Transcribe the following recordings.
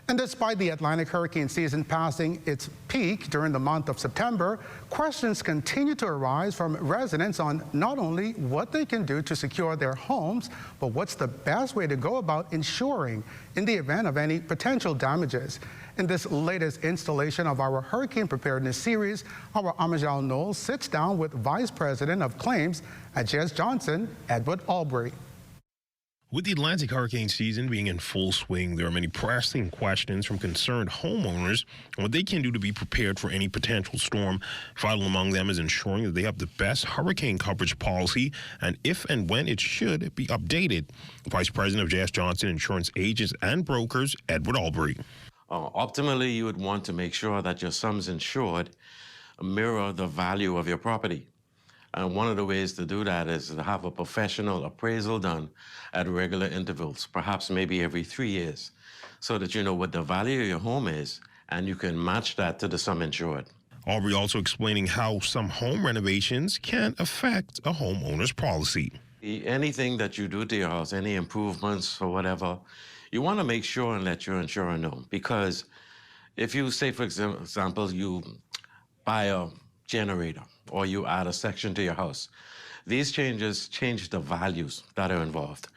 And despite the Atlantic hurricane season passing its peak during the month of September, questions continue to arise from residents on not only what they can do to secure their homes, but what's the best way to go about insuring in the event of any potential damages. In this latest installation of our hurricane preparedness series, our Amajal Knowles sits down with Vice President of Claims at J.S. Johnson, Edward Albury. With the Atlantic hurricane season being in full swing, there are many pressing questions from concerned homeowners on what they can do to be prepared for any potential storm. Vital among them is ensuring that they have the best hurricane coverage policy and if and when it should be updated. Vice President of J.S. Johnson Insurance Agents and Brokers, Edward Albury. Optimally, you would want to make sure that your sums insured mirror the value of your property. And one of the ways to do that is to have a professional appraisal done at regular intervals, perhaps maybe every 3 years, so that you know what the value of your home is and you can match that to the sum insured. Albury also explaining how some home renovations can affect a homeowner's policy. Anything that you do to your house, any improvements or whatever, you want to make sure and let your insurer know. Because if you say, for example, you buy a generator or you add a section to your house, these changes change the values that are involved.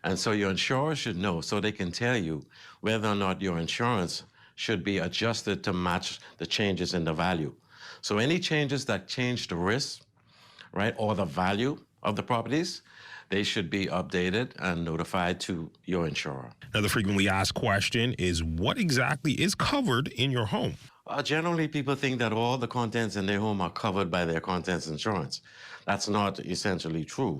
And so your insurer should know so they can tell you whether or not your insurance should be adjusted to match the changes in the value. So any changes that change the risk, right, or the value of the properties, they should be updated and notified to your insurer. Now, the frequently asked question is what exactly is covered in your home? Generally, people think that all the contents in their home are covered by their contents insurance. That's not essentially true.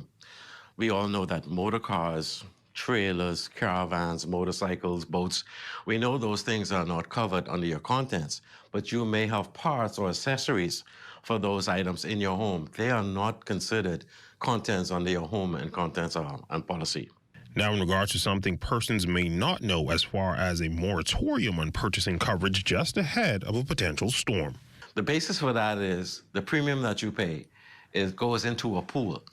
We all know that motor cars, trailers, caravans, motorcycles, boats, we know those things are not covered under your contents, but you may have parts or accessories for those items in your home. They are not considered contents under your home and contents and policy. Now, in regards to something persons may not know as far as a moratorium on purchasing coverage just ahead of a potential storm. The basis for that is the premium that you pay goes into a pool,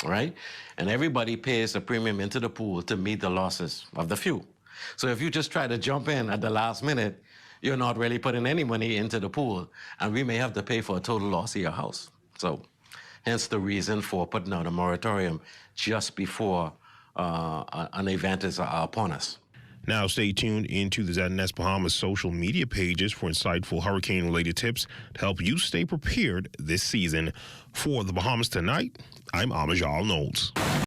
right? And everybody pays a premium into the pool to meet the losses of the few. So if you just try to jump in at the last minute, you're not really putting any money into the pool, and we may have to pay for a total loss of your house. So hence the reason for putting out a moratorium just before an event is upon us. Now, stay tuned into the ZNS Bahamas social media pages for insightful hurricane-related tips to help you stay prepared this season. For the Bahamas Tonight, I'm Amajal Knowles.